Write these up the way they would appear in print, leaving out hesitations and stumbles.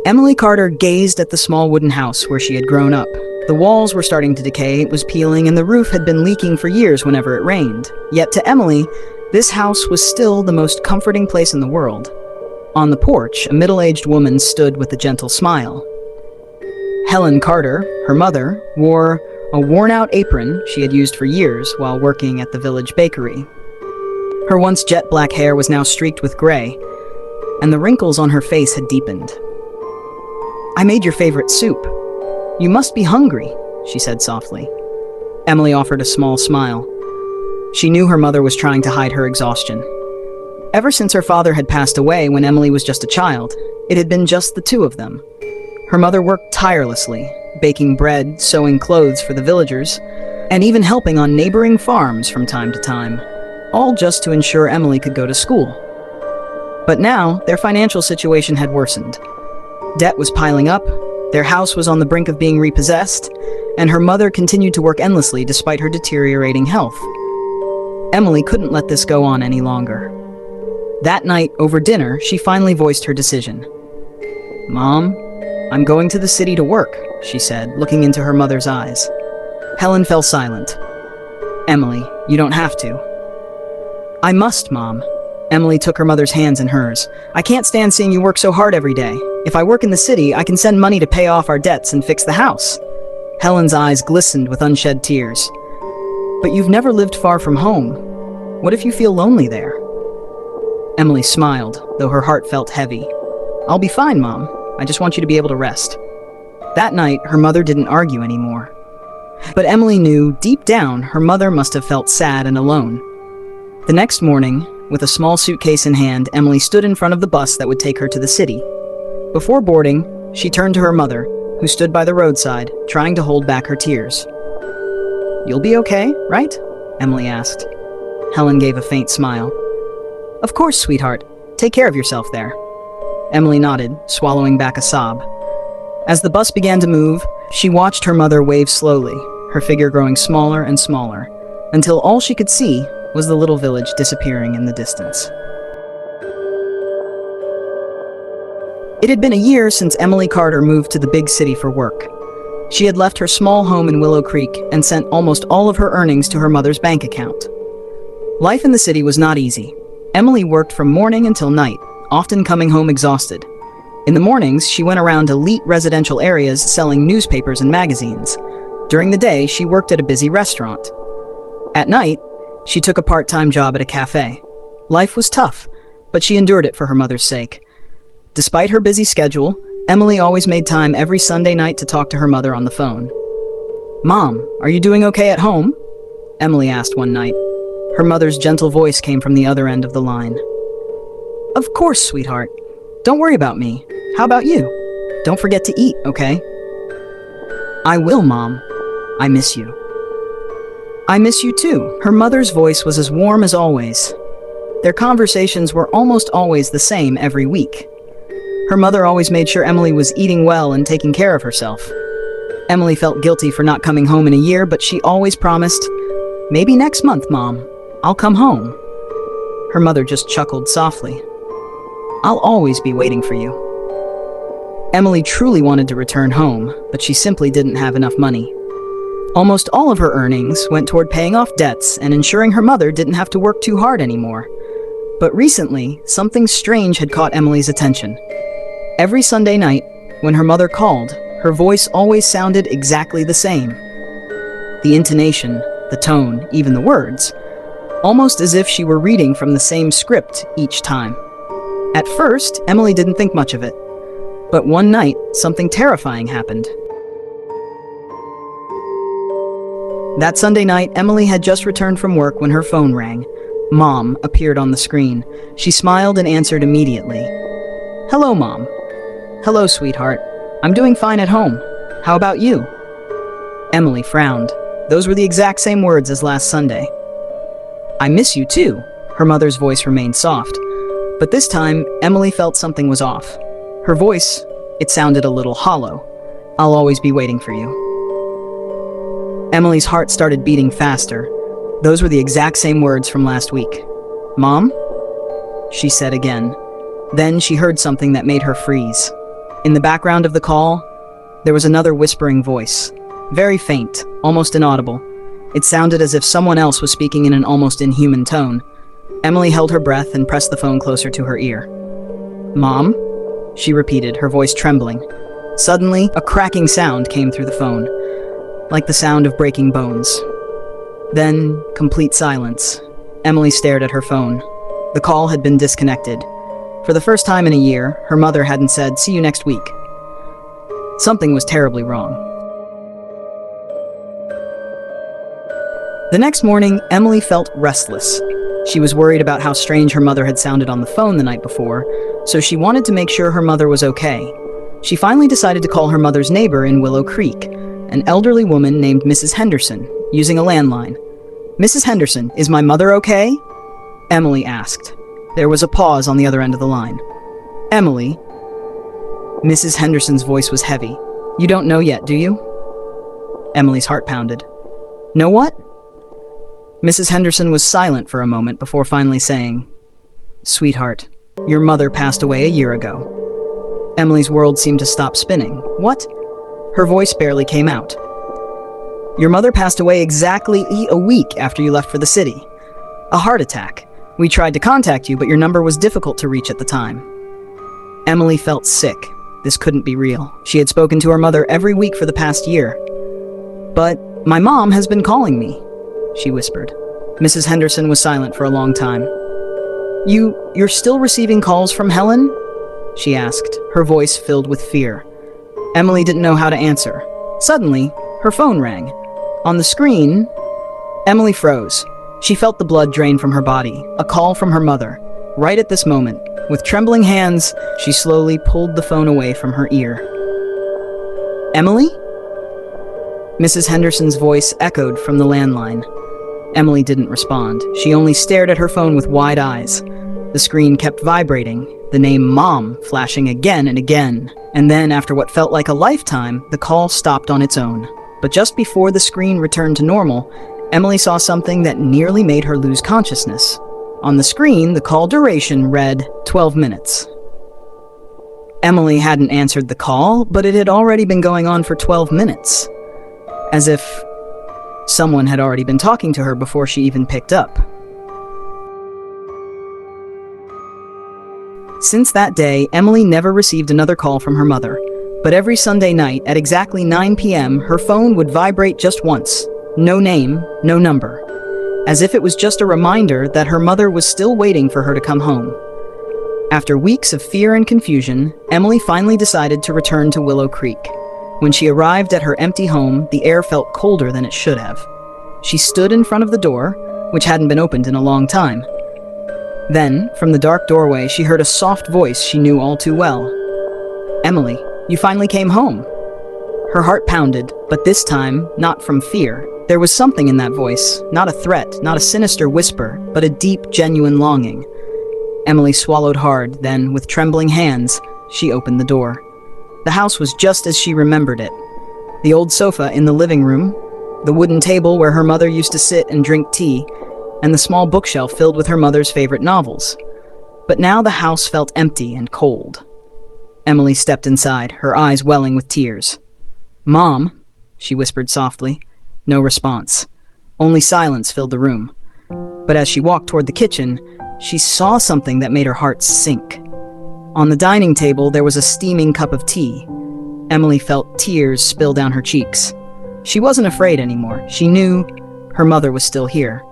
Emily Carter gazed at the small wooden house where she had grown up. The walls were starting to decay, it was peeling, and the roof had been leaking for years whenever it rained. Yet to Emily, this house was still the most comforting place in the world. On the porch, a middle-aged woman stood with a gentle smile. Helen Carter, her mother, wore a worn-out apron she had used for years while working at the village bakery. Her once jet-black hair was now streaked with gray, and the wrinkles on her face had deepened. "I made your favorite soup. You must be hungry," she said softly. Emily offered a small smile. She knew her mother was trying to hide her exhaustion. Ever since her father had passed away when Emily was just a child, it had been just the two of them. Her mother worked tirelessly, baking bread, sewing clothes for the villagers, and even helping on neighboring farms from time to time, all just to ensure Emily could go to school. But now, their financial situation had worsened. Debt was piling up, their house was on the brink of being repossessed, and her mother continued to work endlessly despite her deteriorating health. Emily couldn't let this go on any longer. That night, over dinner, she finally voiced her decision. "Mom, I'm going to the city to work," she said, looking into her mother's eyes. Helen fell silent. "Emily, you don't have to." "I must, Mom." Emily took her mother's hands in hers. "I can't stand seeing you work so hard every day. If I work in the city, I can send money to pay off our debts and fix the house." Helen's eyes glistened with unshed tears. "But you've never lived far from home. What if you feel lonely there?" Emily smiled, though her heart felt heavy. "I'll be fine, Mom. I just want you to be able to rest." That night, her mother didn't argue anymore. But Emily knew, deep down, her mother must have felt sad and alone. The next morning, with a small suitcase in hand, Emily stood in front of the bus that would take her to the city. Before boarding, she turned to her mother, who stood by the roadside, trying to hold back her tears. "You'll be okay, right?" Emily asked. Helen gave a faint smile. "Of course, sweetheart. Take care of yourself there." Emily nodded, swallowing back a sob. As the bus began to move, she watched her mother wave slowly, her figure growing smaller and smaller, until all she could see was the little village disappearing in the distance. It had been a year since Emily Carter moved to the big city for work. She had left her small home in Willow Creek and sent almost all of her earnings to her mother's bank account. Life in the city was not easy. Emily worked from morning until night, often coming home exhausted. In the mornings, she went around elite residential areas selling newspapers and magazines. During the day, she worked at a busy restaurant. At night, she took a part-time job at a cafe. Life was tough, but she endured it for her mother's sake. Despite her busy schedule, Emily always made time every Sunday night to talk to her mother on the phone. "Mom, are you doing okay at home?" Emily asked one night. Her mother's gentle voice came from the other end of the line. "Of course, sweetheart. Don't worry about me. How about you? Don't forget to eat, okay?" "I will, Mom. I miss you." "I miss you too." Her mother's voice was as warm as always. Their conversations were almost always the same every week. Her mother always made sure Emily was eating well and taking care of herself. Emily felt guilty for not coming home in a year, but she always promised, "Maybe next month, Mom. I'll come home." Her mother just chuckled softly. "I'll always be waiting for you." Emily truly wanted to return home, but she simply didn't have enough money. Almost all of her earnings went toward paying off debts and ensuring her mother didn't have to work too hard anymore. But recently, something strange had caught Emily's attention. Every Sunday night, when her mother called, her voice always sounded exactly the same. The intonation, the tone, even the words, almost as if she were reading from the same script each time. At first, Emily didn't think much of it. But one night, something terrifying happened. That Sunday night, Emily had just returned from work when her phone rang. Mom appeared on the screen. She smiled and answered immediately. "Hello, Mom." "Hello, sweetheart. I'm doing fine at home. How about you?" Emily frowned. Those were the exact same words as last Sunday. "I miss you too." Her mother's voice remained soft. But this time, Emily felt something was off. Her voice, it sounded a little hollow. "I'll always be waiting for you." Emily's heart started beating faster. Those were the exact same words from last week. "Mom?" she said again. Then she heard something that made her freeze. In the background of the call, there was another whispering voice, very faint, almost inaudible. It sounded as if someone else was speaking in an almost inhuman tone. Emily held her breath and pressed the phone closer to her ear. "Mom?" she repeated, her voice trembling. Suddenly, a cracking sound came through the phone, like the sound of breaking bones. Then, complete silence. Emily stared at her phone. The call had been disconnected. For the first time in a year, her mother hadn't said, "See you next week." Something was terribly wrong. The next morning, Emily felt restless. She was worried about how strange her mother had sounded on the phone the night before, so she wanted to make sure her mother was okay. She finally decided to call her mother's neighbor in Willow Creek, an elderly woman named Mrs. Henderson, using a landline. "Mrs. Henderson, is my mother okay?" Emily asked. There was a pause on the other end of the line. "Emily?" Mrs. Henderson's voice was heavy. "You don't know yet, do you?" Emily's heart pounded. "Know what?" Mrs. Henderson was silent for a moment before finally saying, "Sweetheart, your mother passed away a year ago." Emily's world seemed to stop spinning. "What?" Her voice barely came out. "Your mother passed away exactly a week after you left for the city. A heart attack. We tried to contact you, but your number was difficult to reach at the time." Emily felt sick. This couldn't be real. She had spoken to her mother every week for the past year. "But my mom has been calling me," she whispered. Mrs. Henderson was silent for a long time. You're still receiving calls from Helen?" she asked, her voice filled with fear. Emily didn't know how to answer. Suddenly, her phone rang. On the screen, Emily froze. She felt the blood drain from her body, a call from her mother. Right at this moment, with trembling hands, she slowly pulled the phone away from her ear. "Emily?" Mrs. Henderson's voice echoed from the landline. Emily didn't respond. She only stared at her phone with wide eyes. The screen kept vibrating, the name Mom flashing again and again. And then, after what felt like a lifetime, the call stopped on its own. But just before the screen returned to normal, Emily saw something that nearly made her lose consciousness. On the screen, the call duration read 12 minutes. Emily hadn't answered the call, but it had already been going on for 12 minutes. As if someone had already been talking to her before she even picked up. Since that day, Emily never received another call from her mother. But every Sunday night, at exactly 9 p.m., her phone would vibrate just once. No name, no number. As if it was just a reminder that her mother was still waiting for her to come home. After weeks of fear and confusion, Emily finally decided to return to Willow Creek. When she arrived at her empty home, the air felt colder than it should have. She stood in front of the door, which hadn't been opened in a long time. Then, from the dark doorway, she heard a soft voice she knew all too well. "Emily, you finally came home." Her heart pounded, but this time, not from fear. There was something in that voice, not a threat, not a sinister whisper, but a deep, genuine longing. Emily swallowed hard, then, with trembling hands, she opened the door. The house was just as she remembered it. The old sofa in the living room, the wooden table where her mother used to sit and drink tea, and the small bookshelf filled with her mother's favorite novels. But now the house felt empty and cold. Emily stepped inside, her eyes welling with tears. "Mom," she whispered softly. No response. Only silence filled the room. But as she walked toward the kitchen, she saw something that made her heart sink. On the dining table, there was a steaming cup of tea. Emily felt tears spill down her cheeks. She wasn't afraid anymore. She knew her mother was still here.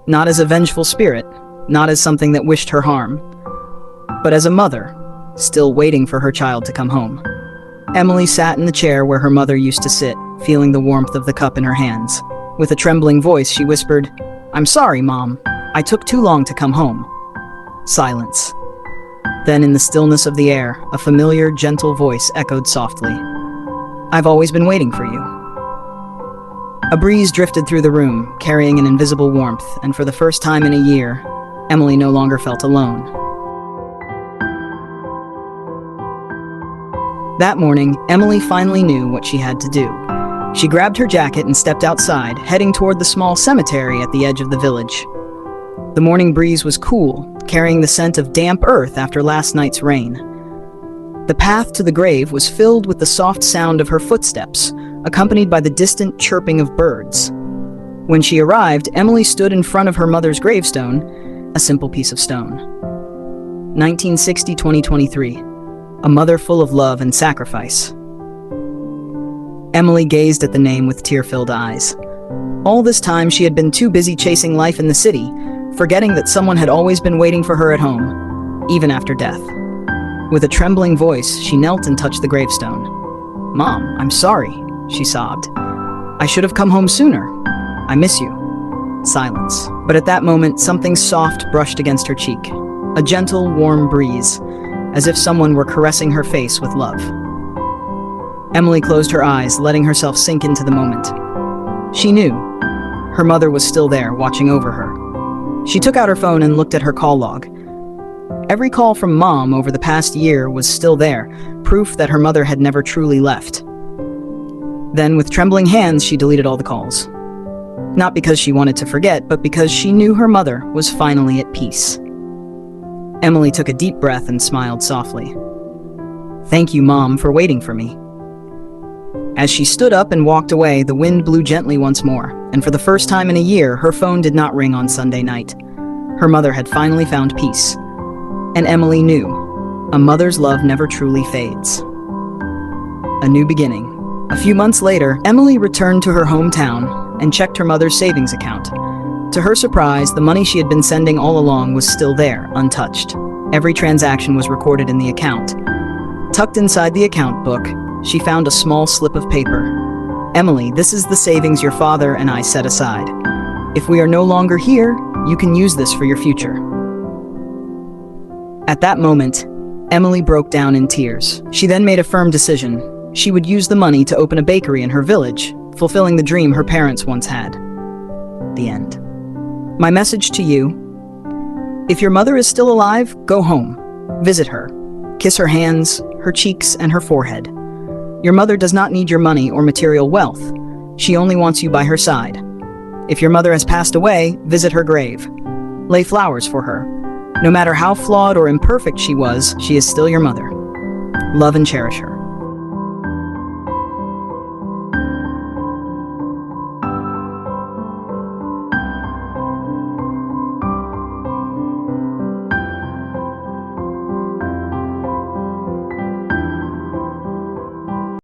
Not as a vengeful spirit, not as something that wished her harm, but as a mother, still waiting for her child to come home. Emily sat in the chair where her mother used to sit, feeling the warmth of the cup in her hands. With a trembling voice, she whispered, "I'm sorry, Mom. I took too long to come home." Silence. Then, in the stillness of the air, a familiar, gentle voice echoed softly. "I've always been waiting for you." A breeze drifted through the room, carrying an invisible warmth, and for the first time in a year, Emily no longer felt alone. That morning, Emily finally knew what she had to do. She grabbed her jacket and stepped outside, heading toward the small cemetery at the edge of the village. The morning breeze was cool, carrying the scent of damp earth after last night's rain. The path to the grave was filled with the soft sound of her footsteps, accompanied by the distant chirping of birds. When she arrived, Emily stood in front of her mother's gravestone, a simple piece of stone. 1960-2023. A mother full of love and sacrifice. Emily gazed at the name with tear-filled eyes. All this time, she had been too busy chasing life in the city, forgetting that someone had always been waiting for her at home, even after death. With a trembling voice, she knelt and touched the gravestone. "Mom, I'm sorry," she sobbed. "I should have come home sooner. I miss you." Silence. But at that moment, something soft brushed against her cheek. A gentle, warm breeze, as if someone were caressing her face with love. Emily closed her eyes, letting herself sink into the moment. She knew. Her mother was still there, watching over her. She took out her phone and looked at her call log. Every call from Mom over the past year was still there, proof that her mother had never truly left. Then, with trembling hands, she deleted all the calls. Not because she wanted to forget, but because she knew her mother was finally at peace. Emily took a deep breath and smiled softly. "Thank you, Mom, for waiting for me." As she stood up and walked away, the wind blew gently once more, and for the first time in a year, her phone did not ring on Sunday night. Her mother had finally found peace. And Emily knew, a mother's love never truly fades. A new beginning. A few months later, Emily returned to her hometown and checked her mother's savings account. To her surprise, the money she had been sending all along was still there, untouched. Every transaction was recorded in the account. Tucked inside the account book, she found a small slip of paper. "Emily, this is the savings your father and I set aside. If we are no longer here, you can use this for your future." At that moment, Emily broke down in tears. She then made a firm decision. She would use the money to open a bakery in her village, fulfilling the dream her parents once had. The end. My message to you: if your mother is still alive, go home. Visit her. Kiss her hands, her cheeks, and her forehead. Your mother does not need your money or material wealth. She only wants you by her side. If your mother has passed away, visit her grave. Lay flowers for her. No matter how flawed or imperfect she was, she is still your mother. Love and cherish her.